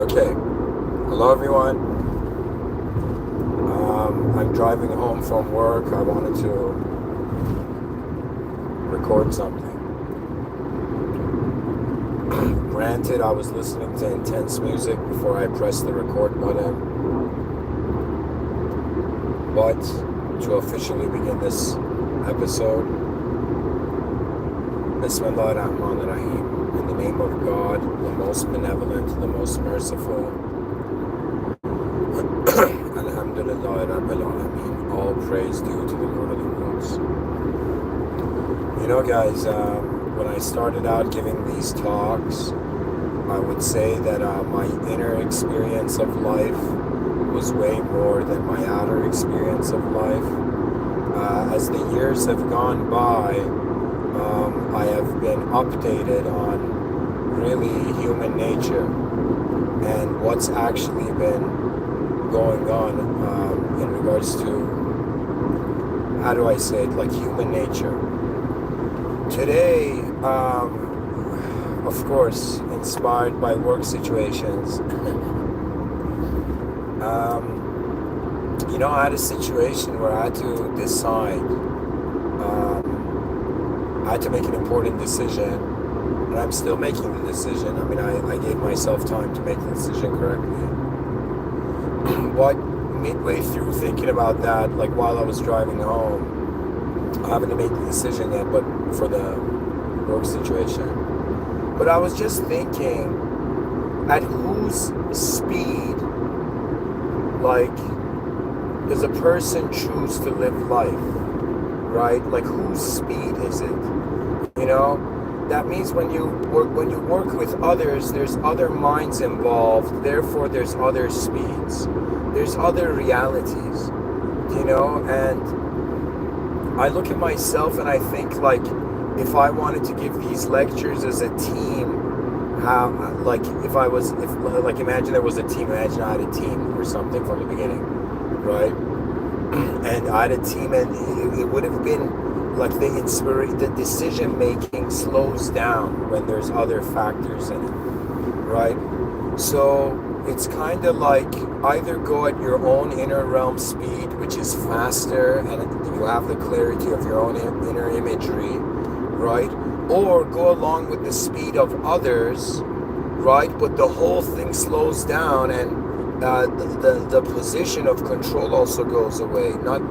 Okay, hello everyone. I'm driving home from work. I wanted to record something. Granted, I was listening to intense music before I pressed the record button, but to officially begin this episode, Bismillah ar-Rahman ar-Rahim, in the name of God, the most benevolent, the most merciful, Alhamdulillah Rabbil Alameen, all praise due to the Lord of the worlds. You know, guys, when I started out giving these talks, I would say that my inner experience of life was way more than my outer experience of life. As the years have gone by, I have been updated on really human nature and what's actually been going on in regards to, how do I say it, like human nature. Today, of course, inspired by work situations, I had a situation where I had to decide. I had to make an important decision, and I'm still making the decision. I mean, I gave myself time to make the decision correctly. But midway through thinking about that, like while I was driving home, I haven't made the decision yet, but for the work situation. But I was just thinking, at whose speed, like, does a person choose to live life, right? Like, whose speed is it? You know, that means when you work with others, there's other minds involved. Therefore, there's other speeds. There's other realities, and I look at myself and I think, like, if I wanted to give these lectures as a team, imagine there was a team, imagine I had a team or something from the beginning, right? And I had a team, and it would have been like the decision making slows down when there's other factors in it, right? So it's kind of like either go at your own inner realm speed, which is faster, and you have the clarity of your own inner imagery, right? Or go along with the speed of others, right? But the whole thing slows down, and the position of control also goes away. Not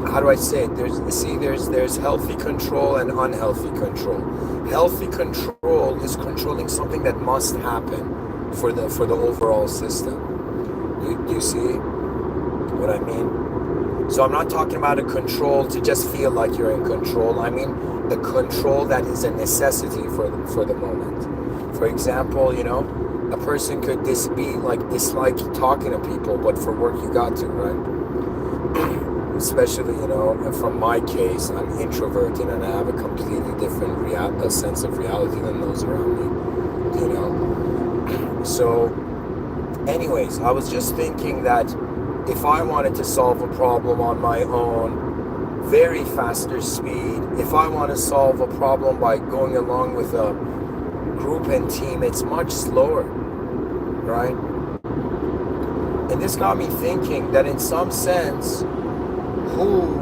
how do I say it? There's healthy control and unhealthy control. Healthy control is controlling something that must happen for the overall system. Do you see what I mean? So I'm not talking about a control to just feel like you're in control. I mean the control that is a necessity for the moment. For example, a person could dislike talking to people, but for work you got to, right? Especially, from my case, I'm introverted and I have a completely different sense of reality than those around me, So, anyways, I was just thinking that if I wanted to solve a problem on my own, very faster speed, if I want to solve a problem by going along with a group and team, it's much slower, right? And this got me thinking that in some sense, who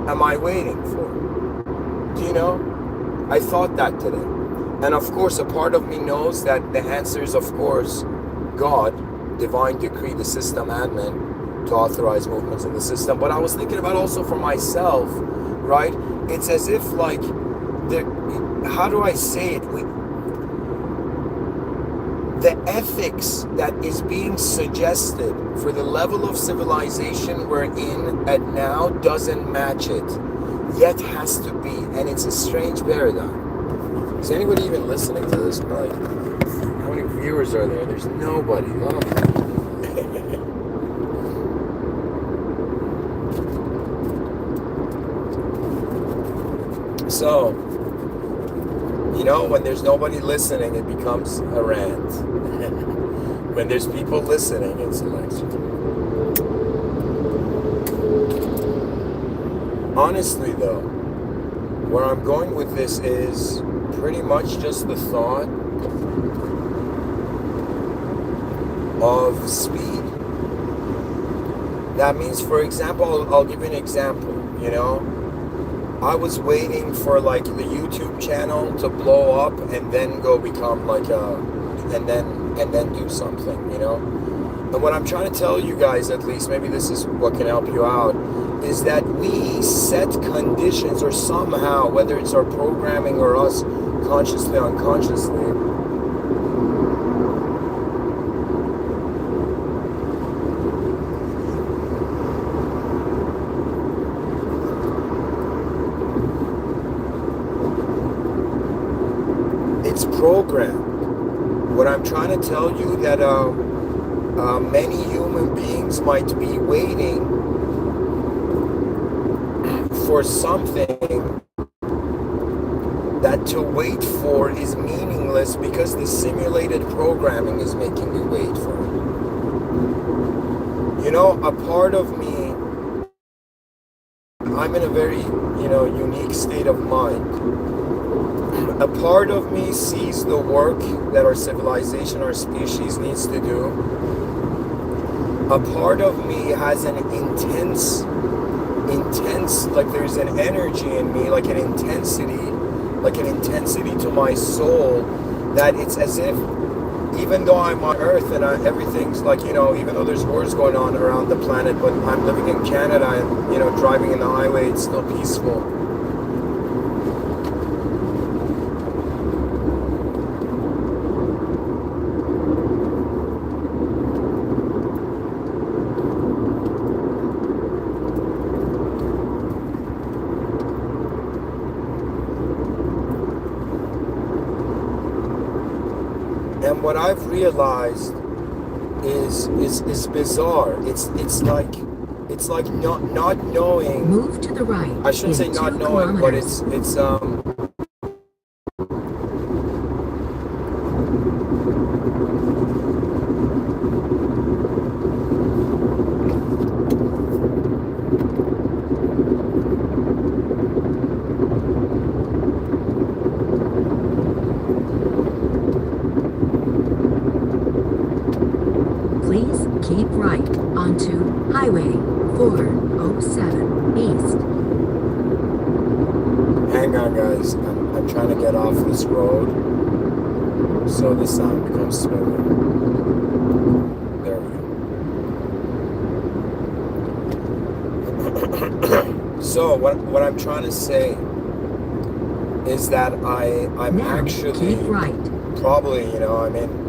am I waiting for? I thought that today. And of course, a part of me knows that the answer is, of course, God, divine decree, the system admin, to authorize movements in the system. But I was thinking about also for myself, right? It's as if, like, how do I say it? The ethics that is being suggested for the level of civilization we're in at now doesn't match it, yet has to be, and it's a strange paradigm. Is anybody even listening to this? Like, how many viewers are there? There's nobody. Oh. So, when there's nobody listening, it becomes a rant. When there's people listening, it's a lecture. Honestly, though, where I'm going with this is pretty much just the thought of speed. That means, for example, I'll give you an example, you know. I was waiting for like the YouTube channel to blow up and then go become like and then do something, you know. And what I'm trying to tell you guys, at least, maybe this is what can help you out, is that we set conditions, or somehow, whether it's our programming or us consciously, unconsciously, it's programmed. What I'm trying to tell you that many human beings might be waiting for something that to wait for is meaningless because the simulated programming is making you wait for it. You know, a part of me, I'm in a very, you know, unique state of mind. A part of me sees the work that our civilization, our species needs to do. A part of me has an intense, like there's an energy in me, like an intensity to my soul, that it's as if, even though I'm on Earth and everything's like, you know, even though there's wars going on around the planet, but I'm living in Canada and, you know, driving in the highway, it's still peaceful. And what I've realized is bizarre. It's like not knowing. Move to the right. I shouldn't say not knowing, but it's Please keep right onto Highway 407 East. Hang on, guys. I'm trying to get off this road so the sound becomes smoother. There we go. So what I'm trying to say is that I'm now, actually keep right. Probably, you know, I mean,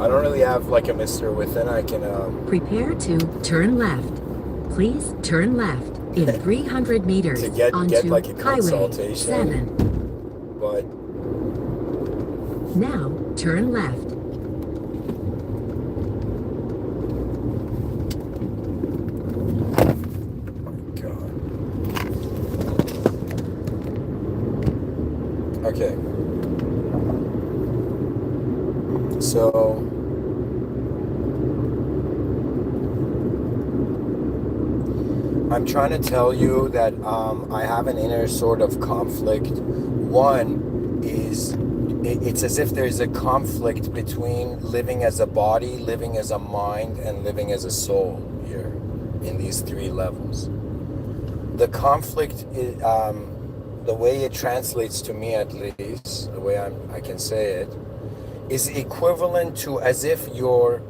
I don't really have like a Mr.Within. I can prepare to turn left. Please turn left in 300 meters to get onto like a Highway consultation. 7. But Now turn left. okay. So I'm trying to tell you that I have an inner sort of conflict. One is it's as if there's a conflict between living as a body, living as a mind, and living as a soul here in these three levels. The conflict is, the way it translates to me, at least, the way I can say it, is equivalent to as if your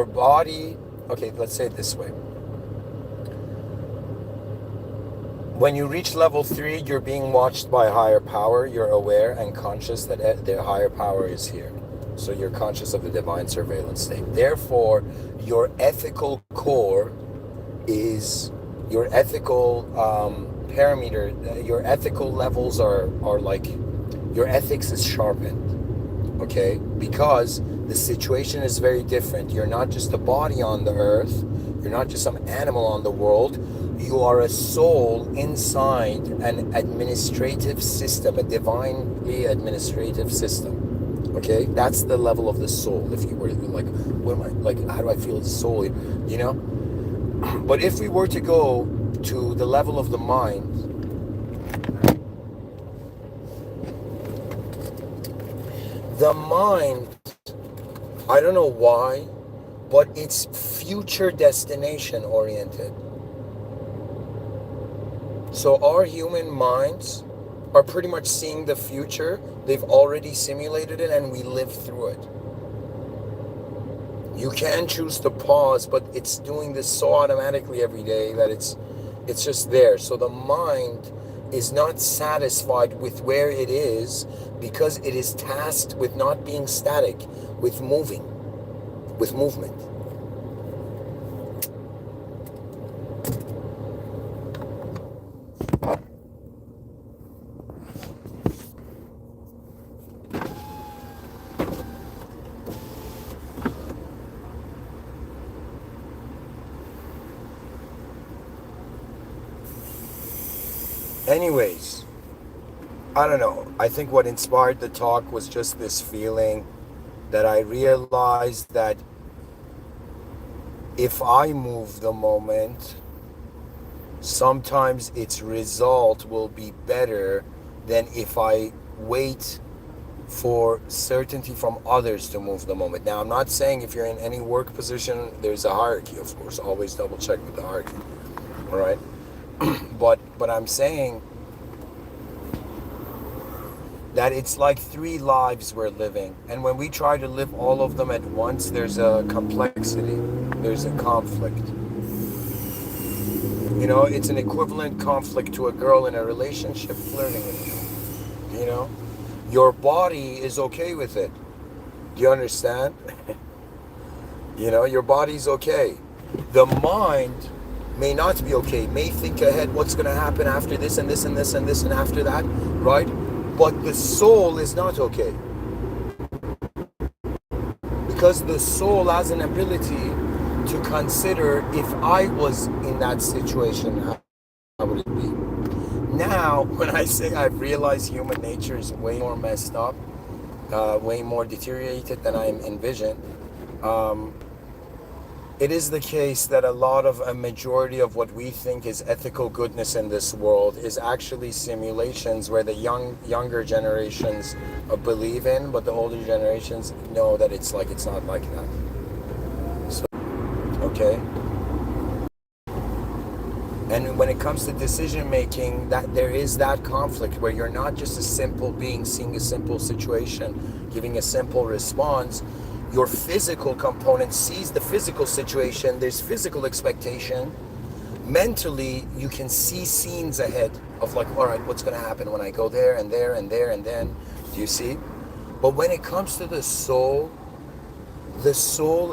body, okay, let's say it this way. When you reach level 3, you're being watched by a higher power. You're aware and conscious that the higher power is here. So you're conscious of the divine surveillance state. Therefore, your ethical core is, your ethical parameter, your ethical levels are like, your ethics is sharpened. Okay, because the situation is very different. You're not just a body on the earth. You're not just some animal on the world. You are a soul inside an administrative system, a divinely administrative system. Okay, that's the level of the soul. If you were like, what am I, like, how do I feel the soul? You know. But if we were to go to the level of the mind, The mind, I don't know why, but it's future destination oriented. So our human minds are pretty much seeing the future. They've already simulated it and we live through it. You can choose to pause, but it's doing this so automatically every day that it's just there. So the mind is not satisfied with where it is because it is tasked with not being static, with moving, with movement. Anyways, I don't know. I think what inspired the talk was just this feeling that I realized that if I move the moment, sometimes its result will be better than if I wait for certainty from others to move the moment. Now, I'm not saying if you're in any work position, there's a hierarchy, of course. Always double check with the hierarchy. All right? But I'm saying that it's like 3 lives we're living. And when we try to live all of them at once, there's a complexity. There's a conflict. You know, it's an equivalent conflict to a girl in a relationship flirting with you. You know? Your body is okay with it. Do you understand? You know, your body's okay. The mind may not be okay, may think ahead what's going to happen after this and this and this and this and after that, right? But the soul is not okay. Because the soul has an ability to consider, if I was in that situation, how would it be? Now, when I say I've realized human nature is way more messed up, way more deteriorated than I envisioned, it is the case that a majority of what we think is ethical goodness in this world is actually simulations where the younger generations believe in, but the older generations know that it's not like that. So, okay. And when it comes to decision making, that there is that conflict where you're not just a simple being seeing a simple situation, giving a simple response. Your physical component sees the physical situation. There's physical expectation. Mentally, you can see scenes ahead of like, all right, what's going to happen when I go there and there and there and then. Do you see? But when it comes to the soul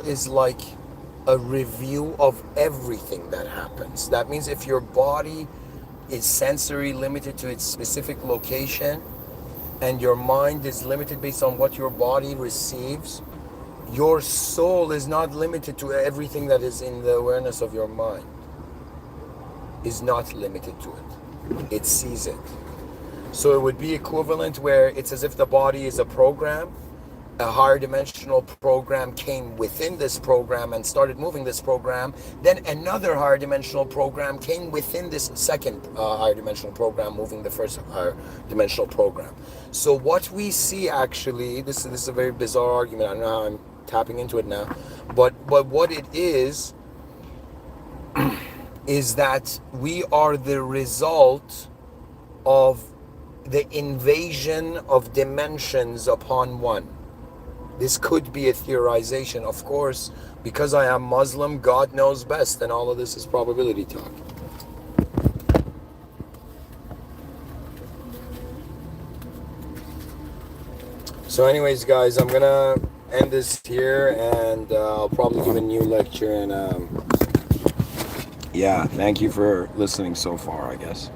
is like a review of everything that happens. That means if your body is sensory limited to its specific location and your mind is limited based on what your body receives, your soul is not limited to everything that is in the awareness of your mind. Is not limited to it. It sees it. So it would be equivalent where it's as if the body is a program. A higher dimensional program came within this program and started moving this program. Then another higher dimensional program came within this second higher dimensional program, moving the first higher dimensional program. So what we see actually, this is a very bizarre argument. I don't know how I'm tapping into it now, but what it is that we are the result of the invasion of dimensions upon one. This could be a theorization, of course, because I am Muslim, God knows best, and all of this is probability talk. So anyways, guys, I'm gonna end this here, and I'll probably give a new lecture, and yeah, thank you for listening so far, I guess.